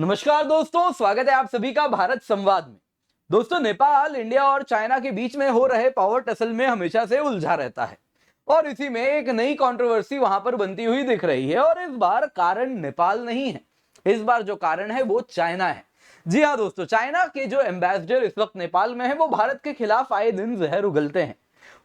नमस्कार दोस्तों, स्वागत है आप सभी का भारत संवाद में। दोस्तों, नेपाल, इंडिया और चाइना के बीच में हो रहे पावर टसल में हमेशा से उलझा रहता है और इसी में एक नई कंट्रोवर्सी वहां पर बनती हुई दिख रही है। और इस बार कारण नेपाल नहीं है, इस बार जो कारण है वो चाइना है। जी हाँ दोस्तों, चाइना के जो एम्बेसडर इस वक्त नेपाल में है वो भारत के खिलाफ आए दिन जहर उगलते हैं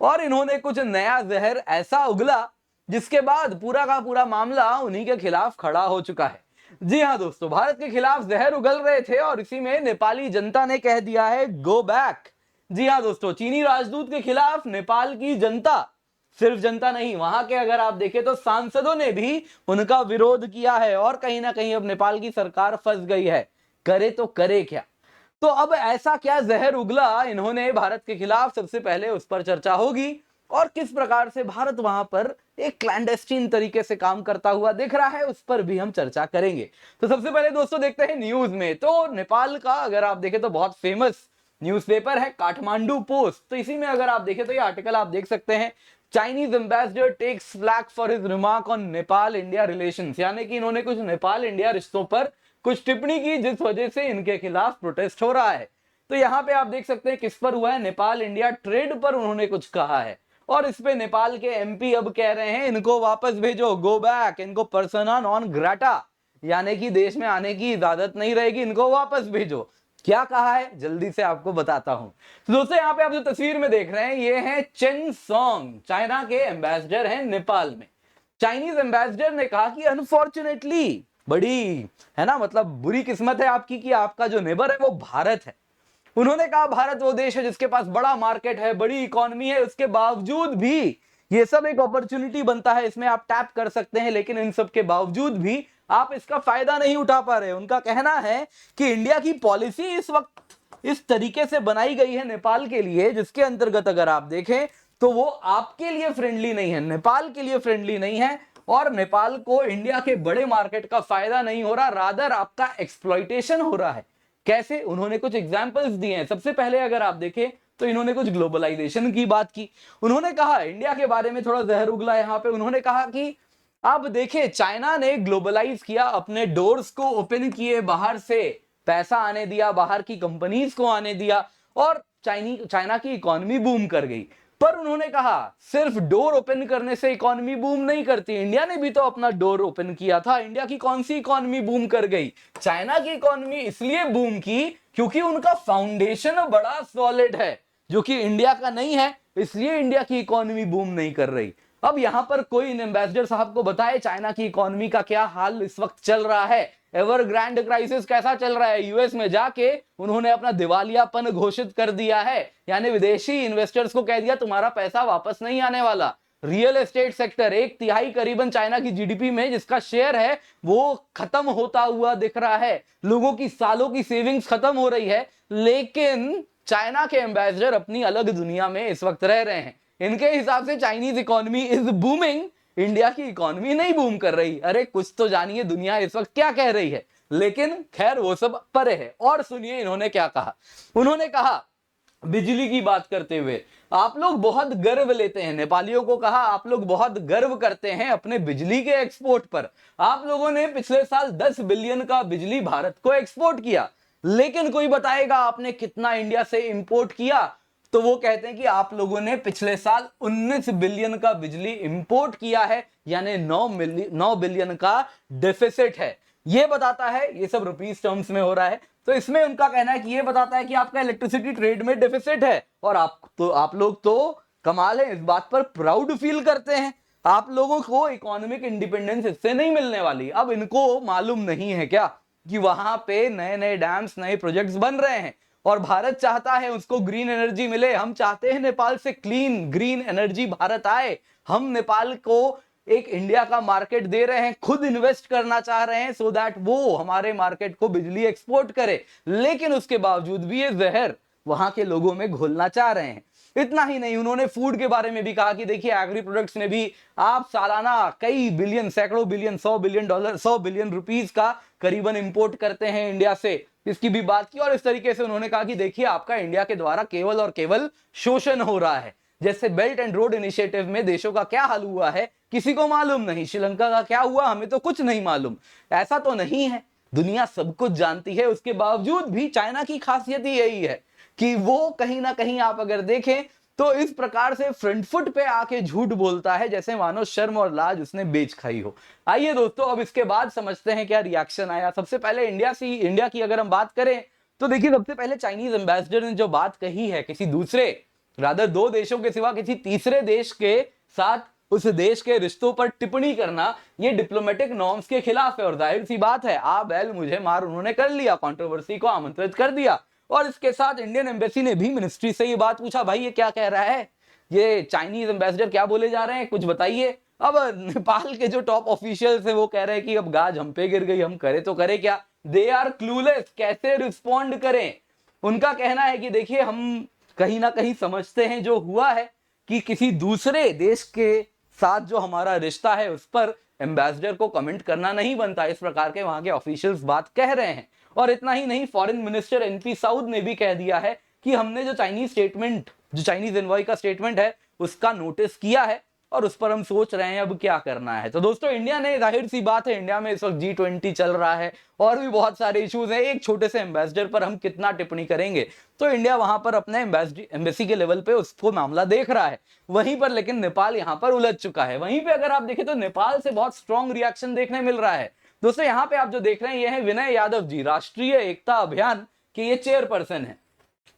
और इन्होंने कुछ नया जहर ऐसा उगला जिसके बाद पूरा का पूरा मामला उन्हीं के खिलाफ खड़ा हो चुका है। जी हाँ दोस्तों, भारत के खिलाफ जहर उगल रहे थे और इसी में नेपाली जनता ने कह दिया है गो बैक। जी हाँ दोस्तों, चीनी राजदूत के खिलाफ नेपाल की जनता, सिर्फ जनता नहीं, वहां के अगर आप देखें तो सांसदों ने भी उनका विरोध किया है और कहीं ना कहीं अब नेपाल की सरकार फंस गई है। करे तो करे क्या? तो अब ऐसा क्या जहर उगला इन्होंने भारत के खिलाफ, सबसे पहले उस पर चर्चा होगी और किस प्रकार से भारत वहां पर एक क्लैंडेस्टीन तरीके से काम करता हुआ दिख रहा है, उस पर भी हम चर्चा करेंगे। तो सबसे पहले दोस्तों देखते हैं न्यूज में। तो नेपाल का अगर आप देखें तो बहुत फेमस न्यूज़पेपर है काठमांडू पोस्ट। तो इसी में अगर आप देखें तो ये आर्टिकल आप देख सकते हैं, Chinese ambassador takes flag for his remark on Nepal India relations, यानी कि इन्होंने कुछ नेपाल इंडिया रिश्तों पर कुछ टिप्पणी की जिस वजह से इनके खिलाफ प्रोटेस्ट हो रहा है। तो यहाँ पे आप देख सकते हैं किस पर हुआ है, नेपाल इंडिया ट्रेड पर उन्होंने कुछ कहा है और इस पे नेपाल के एमपी अब कह रहे हैं इनको वापस भेजो, गो बैक, इनको पर्सोना नॉन ग्राटा, यानी कि देश में आने की इजाजत नहीं रहेगी, इनको वापस भेजो। क्या कहा है जल्दी से आपको बताता हूं। तो दोस्तों यहाँ पे आप जो तस्वीर में देख रहे हैं ये है चेन सॉन्ग, चाइना के एम्बेसडर हैं नेपाल में। चाइनीज एम्बेसडर ने कहा कि अनफॉर्चुनेटली, बड़ी है ना, मतलब बुरी किस्मत है आपकी कि आपका जो नेबर है वो भारत है। उन्होंने कहा भारत वो देश है जिसके पास बड़ा मार्केट है, बड़ी इकोनॉमी है, उसके बावजूद भी ये सब एक अपॉर्चुनिटी बनता है, इसमें आप टैप कर सकते हैं, लेकिन इन सब के बावजूद भी आप इसका फायदा नहीं उठा पा रहे। उनका कहना है कि इंडिया की पॉलिसी इस वक्त इस तरीके से बनाई गई है नेपाल के लिए, जिसके अंतर्गत अगर आप देखें तो वो आपके लिए फ्रेंडली नहीं है, नेपाल के लिए फ्रेंडली नहीं है और नेपाल को इंडिया के बड़े मार्केट का फायदा नहीं हो रहा, रादर आपका एक्सप्लॉइटेशन हो रहा है। कैसे? उन्होंने कुछ एग्जाम्पल्स दिए हैं। सबसे पहले अगर आप देखें तो इन्होंने कुछ ग्लोबलाइजेशन की बात की। उन्होंने कहा, इंडिया के बारे में थोड़ा जहर उगला यहां पे, उन्होंने कहा कि अब देखें चाइना ने ग्लोबलाइज किया, अपने डोर्स को ओपन किए, बाहर से पैसा आने दिया, बाहर की कंपनीज को आने दिया और चाइना की इकोनॉमी बूम कर गई। पर उन्होंने कहा सिर्फ डोर ओपन करने से इकोनॉमी बूम नहीं करती, इंडिया ने भी तो अपना डोर ओपन किया था। इंडिया की कौन सी इकोनॉमी बूम कर गई? चाइना की इकोनॉमी इसलिए बूम की क्योंकि उनका फाउंडेशन बड़ा सॉलिड है जो कि इंडिया का नहीं है, इसलिए इंडिया की इकोनॉमी बूम नहीं कर रही। अब यहां पर कोई इन एम्बेसडर साहब को बताए चाइना की इकोनॉमी का क्या हाल इस वक्त चल रहा है, एवर ग्रैंड क्राइसिस कैसा चल रहा है। यूएस में जाके उन्होंने अपना दिवालियापन घोषित कर दिया है, यानी विदेशी इन्वेस्टर्स को कह दिया तुम्हारा पैसा वापस नहीं आने वाला। रियल एस्टेट सेक्टर 1/3 करीबन चाइना की जीडीपी में जिसका शेयर है वो खत्म होता हुआ दिख रहा है, लोगों की सालों की सेविंग्स खत्म हो रही है। लेकिन चाइना के एम्बेसडर अपनी अलग दुनिया में इस वक्त रह रहे हैं। इनके हिसाब से Chinese economy is booming, India की इकोनॉमी नहीं बूम कर रही। अरे कुछ तो जानिए दुनिया इस वक्त क्या कह रही है, लेकिन खैर वो सब परे है। और सुनिए इन्होंने क्या कहा। उन्होंने कहा बिजली की बात करते हुए, आप लोग बहुत गर्व लेते हैं, नेपालियों को कहा आप लोग बहुत गर्व करते हैं अपने बिजली के एक्सपोर्ट पर। आप लोगों ने पिछले साल 10 बिलियन का बिजली भारत को एक्सपोर्ट किया, लेकिन कोई बताएगा आपने कितना इंडिया से इंपोर्ट किया? तो वो कहते हैं कि आप लोगों ने पिछले साल 19 बिलियन का बिजली इंपोर्ट किया है, यानी 9 बिलियन का डेफिसिट है। ये बताता है, ये सब रुपीस टर्म्स में हो रहा है, तो इसमें उनका कहना है कि ये बताता है कि आपका इलेक्ट्रिसिटी ट्रेड में डेफिसिट है और आप लोग तो कमाल है, इस बात पर प्राउड फील करते हैं। आप लोगों को इकोनॉमिक इंडिपेंडेंस इससे नहीं मिलने वाली। अब इनको मालूम नहीं है क्या कि वहां पे नए नए डैम्स, नए प्रोजेक्ट्स बन रहे हैं और भारत चाहता है उसको ग्रीन एनर्जी मिले। हम चाहते हैं नेपाल से क्लीन ग्रीन एनर्जी भारत आए। हम नेपाल को एक इंडिया का मार्केट दे रहे हैं, खुद इन्वेस्ट करना चाह रहे हैं सो दैट वो हमारे मार्केट को बिजली एक्सपोर्ट करे, लेकिन उसके बावजूद भी ये जहर वहां के लोगों में घोलना चाह रहे हैं। इतना ही नहीं, उन्होंने फूड के बारे में भी कहा कि देखिए एग्री प्रोडक्ट्स में भी आप सालाना कई बिलियन, सैकड़ों बिलियन, $100 बिलियन, $100 बिलियन रुपीस का करीबन इंपोर्ट करते हैं इंडिया से, इसकी भी बात की। और इस तरीके से उन्होंने कहा कि देखिए आपका इंडिया के द्वारा केवल और केवल शोषण हो रहा है। जैसे बेल्ट एंड रोड इनिशिएटिव में देशों का क्या हाल हुआ है किसी को मालूम नहीं, श्रीलंका का क्या हुआ हमें तो कुछ नहीं मालूम। ऐसा तो नहीं है, दुनिया सब कुछ जानती है, उसके बावजूद भी चाइना की खासियत ही यही है कि वो कहीं ना कहीं आप अगर देखें तो इस प्रकार से फ्रंट फुट पे आके झूठ बोलता है जैसे मानो शर्म और लाज उसने बेच खाई हो। आइए दोस्तों, अब इसके बाद समझते हैं क्या रिएक्शन आया। सबसे पहले इंडिया की अगर हम बात करें तो देखिए, सबसे पहले चाइनीज एम्बेसडर ने जो बात कही है, किसी दूसरे रादर दो देशों के सिवा किसी तीसरे देश के साथ उस देश के रिश्तों पर टिप्पणी करना, ये डिप्लोमेटिक नॉर्म्स के खिलाफ है। और जाहिर सी बात है, आ बैल मुझे मार उन्होंने कर लिया, कंट्रोवर्सी को आमंत्रित कर दिया। और इसके साथ इंडियन एम्बेसी ने भी मिनिस्ट्री से ये बात पूछा, भाई ये क्या कह रहा है, ये चाइनीज एम्बेसडर क्या बोले जा रहे हैं, कुछ बताइए। अब नेपाल के जो टॉप ऑफिशियल्स है वो कह रहे हैं कि अब गाज हम पे गिर गई, हम करे तो करे क्या, दे आर क्लूलेस, कैसे रिस्पॉन्ड करें। उनका कहना है कि देखिए, हम कहीं ना कहीं समझते हैं जो हुआ है कि किसी दूसरे देश के साथ जो हमारा रिश्ता है उस पर एम्बेसडर को कमेंट करना नहीं बनता, इस प्रकार के वहां के ऑफिशियल्स बात कह रहे हैं। और इतना ही नहीं, फॉरेन मिनिस्टर एनपी साउद ने भी कह दिया है कि हमने जो चाइनीज एनवॉय का स्टेटमेंट है उसका नोटिस किया है और उस पर हम सोच रहे हैं अब क्या करना है। तो दोस्तों, इंडिया ने, जाहिर सी बात है, इंडिया में इस वक्त G20 चल रहा है और भी बहुत सारे इश्यूज हैं, एक छोटे से एम्बेसडर पर हम कितना टिप्पणी करेंगे। तो इंडिया वहां पर अपने एम्बेसी के लेवल पे उसको मामला देख रहा है। वहीं पर लेकिन नेपाल यहां पर उलझ चुका है। वहीं पे अगर आप देखें तो नेपाल से बहुत स्ट्रॉन्ग रिएक्शन देखने मिल रहा है। दोस्तों, यहां पे आप जो देख रहे हैं ये है विनय यादव जी, राष्ट्रीय एकता अभियान के ये चेयरपर्सन है।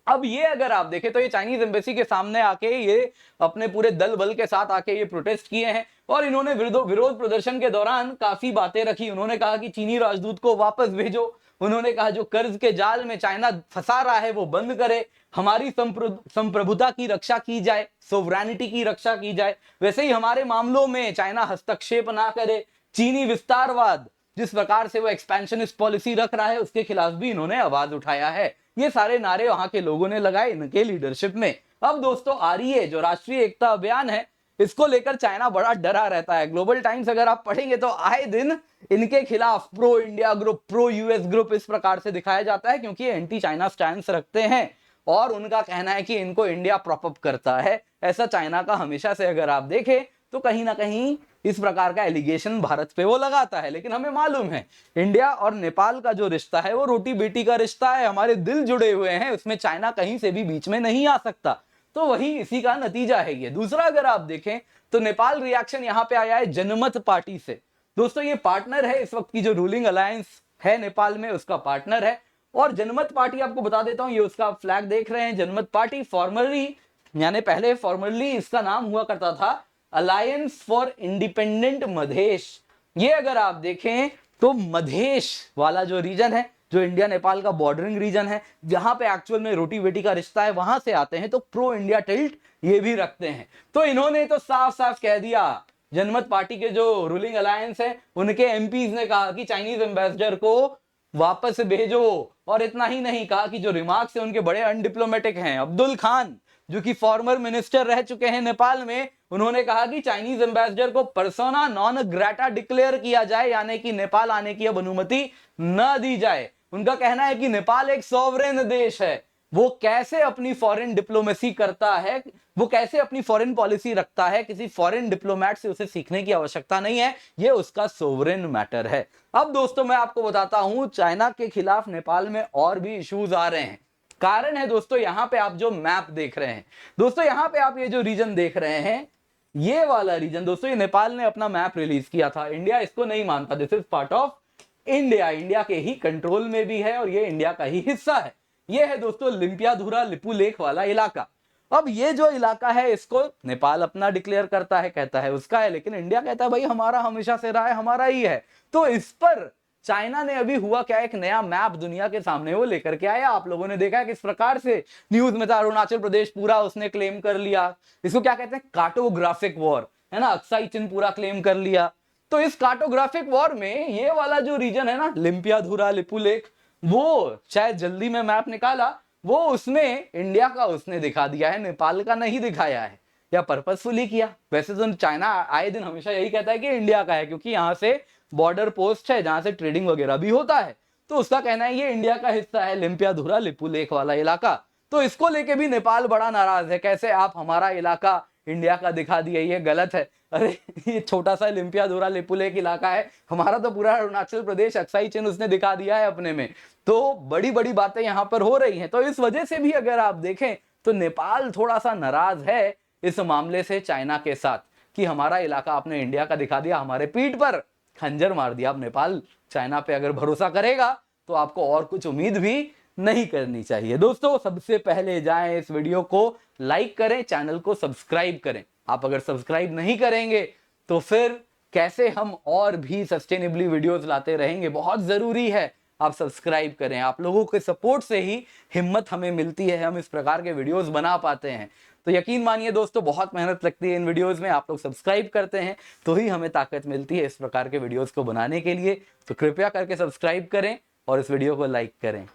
अब ये अगर आप देखें तो ये चाइनीज एम्बेसी के सामने आके ये अपने पूरे दल बल के साथ आके ये प्रोटेस्ट किए हैं और इन्होंने विरोध प्रदर्शन के दौरान काफी बातें रखी। उन्होंने कहा कि चीनी राजदूत को वापस भेजो, उन्होंने कहा जो कर्ज के जाल में चाइना फंसा रहा है वो बंद करे, हमारी संप्रभुता की रक्षा की जाए, सोवरेनिटी की रक्षा की जाए, वैसे ही हमारे मामलों में चाइना हस्तक्षेप ना करे, चीनी विस्तारवाद जिस प्रकार से वो एक्सपेंशनिस्ट पॉलिसी रख रहा है उसके खिलाफ भी इन्होंने आवाज उठाया है। ये सारे नारे वहां के लोगों ने लगाए इनके लीडरशिप में। अब दोस्तों, आरईए जो राष्ट्रीय एकता अभियान है, इसको लेकर चाइना बड़ा डरा रहता है। ग्लोबल टाइम्स अगर आप पढ़ेंगे तो आए दिन इनके खिलाफ pro India group, pro US group इस प्रकार से दिखाया जाता है, क्योंकि ये एंटी चाइना स्टैंस रखते हैं और उनका कहना है कि इनको इंडिया प्रॉप अप करता है। ऐसा चाइना का हमेशा से अगर आप देखें तो कहीं ना कहीं इस प्रकार का एलिगेशन भारत पे वो लगाता है। लेकिन हमें मालूम है इंडिया और नेपाल का जो रिश्ता है वो रोटी बेटी का रिश्ता है, हमारे दिल जुड़े हुए हैं, उसमें चाइना कहीं से भी बीच में नहीं आ सकता। तो वही इसी का नतीजा है ये। दूसरा अगर आप देखें तो नेपाल रिएक्शन यहां पे आया है जनमत पार्टी से। दोस्तों, ये पार्टनर है इस वक्त की जो रूलिंग अलायंस है नेपाल में, उसका पार्टनर है। और जनमत पार्टी आपको बता देता हूं, ये उसका फ्लैग देख रहे हैं, जनमत पार्टी फॉर्मरली, यानी पहले फॉर्मरली इसका नाम हुआ करता था अलायंस फॉर इंडिपेंडेंट मधेश। ये अगर आप देखें तो मधेश वाला जो रीजन है, जो इंडिया नेपाल का बॉर्डरिंग रीजन है, जहां पे एक्चुअल में रोटी बेटी का रिश्ता है, वहां से आते हैं, तो प्रो इंडिया टिल्ट ये भी रखते हैं। तो इन्होंने तो साफ साफ कह दिया, जनमत पार्टी के जो रूलिंग अलायंस है उनके एमपीज ने कहा कि चाइनीज एम्बेसडर को वापस भेजो। और इतना ही नहीं, कहा कि जो रिमार्क्स है उनके बड़े अनडिप्लोमेटिक हैं। अब्दुल खान जो कि फॉर्मर मिनिस्टर रह चुके हैं नेपाल में, उन्होंने कहा कि चाइनीज एम्बेसडर को पर्सोना नॉन ग्रेटा डिक्लेयर किया जाए, यानी कि नेपाल आने की अब अनुमति न दी जाए। उनका कहना है कि नेपाल एक सॉवरेन देश है, वो कैसे अपनी फॉरेन डिप्लोमेसी करता है, वो कैसे अपनी फॉरेन पॉलिसी रखता है, किसी फॉरेन डिप्लोमेट से उसे सीखने की आवश्यकता नहीं है, ये उसका सोवरेन मैटर है। अब दोस्तों, मैं आपको बताता हूं चाइना के खिलाफ नेपाल में और भी इश्यूज आ रहे हैं। कारण है दोस्तों, यहां पे आप जो मैप देख रहे हैं, दोस्तों यहां पे आप ये जो रीजन देख रहे हैं, ये वाला रीजन, दोस्तों ये नेपाल ने अपना मैप रिलीज किया था। इंडिया इसको नहीं मानता, this is part of India, India के ही कंट्रोल में भी है और ये इंडिया का ही हिस्सा है। ये है दोस्तों लिम्पियाधुरा लिपुलेख वाला इलाका। अब ये जो इलाका है इसको नेपाल अपना डिक्लेयर करता है, कहता है उसका है, लेकिन इंडिया कहता है भाई हमारा हमेशा से रहा है, हमारा ही है। तो इस पर चाइना ने अभी हुआ क्या, एक नया मैप दुनिया के सामने वो लेकर के आया। आप लोगों ने देखा किस प्रकार से न्यूज में था, अरुणाचल प्रदेश पूरा उसने क्लेम कर लिया। इसको क्या कहते हैं, कार्टोग्राफिक वॉर, है ना, अक्साई चिन्ह पूरा क्लेम कर लिया। तो इस कार्टोग्राफिक वॉर में ये वाला जो रीजन है ना, लिम्पियाधुरा लिपुलेख, वो शायद जल्दी में मैप निकाला, वो उसमें इंडिया का उसने दिखा दिया है, नेपाल का नहीं दिखाया है, या पर्पसफुली किया। वैसे तो चाइना आए दिन हमेशा यही कहता है कि इंडिया का है, क्योंकि यहां से बॉर्डर पोस्ट है जहां से ट्रेडिंग वगैरह भी होता है। तो उसका कहना है ये इंडिया का हिस्सा है, लिम्पियाधुरा लिपुलेख वाला इलाका। तो इसको लेके भी नेपाल बड़ा नाराज है, कैसे आप हमारा इलाका इंडिया का दिखा दिया, ये गलत है। अरे ये छोटा सा लिम्पियाधुरा लिपुलेख इलाका है, हमारा तो पूरा अरुणाचल प्रदेश अक्साई चिन्ह उसने दिखा दिया है अपने में। तो बड़ी बड़ी बातें यहाँ पर हो रही हैं। तो इस वजह से भी अगर आप देखें तो नेपाल थोड़ा सा नाराज है इस मामले से चाइना के साथ कि हमारा इलाका आपने इंडिया का दिखा दिया, हमारे पीठ पर खंजर मार दिया। अब नेपाल चाइना पे अगर भरोसा करेगा तो आपको और कुछ उम्मीद भी नहीं करनी चाहिए। दोस्तों सबसे पहले जाएं इस वीडियो को लाइक करें, चैनल को सब्सक्राइब करें। आप अगर सब्सक्राइब नहीं करेंगे तो फिर कैसे हम और भी सस्टेनेबली वीडियोस लाते रहेंगे। बहुत जरूरी है आप सब्सक्राइब करें। आप लोगों के सपोर्ट से ही हिम्मत हमें मिलती है, हम इस प्रकार के वीडियोस बना पाते हैं। तो यकीन मानिए दोस्तों, बहुत मेहनत लगती है इन वीडियोस में। आप लोग सब्सक्राइब करते हैं तो ही हमें ताकत मिलती है इस प्रकार के वीडियोस को बनाने के लिए। तो कृपया करके सब्सक्राइब करें और इस वीडियो को लाइक करें।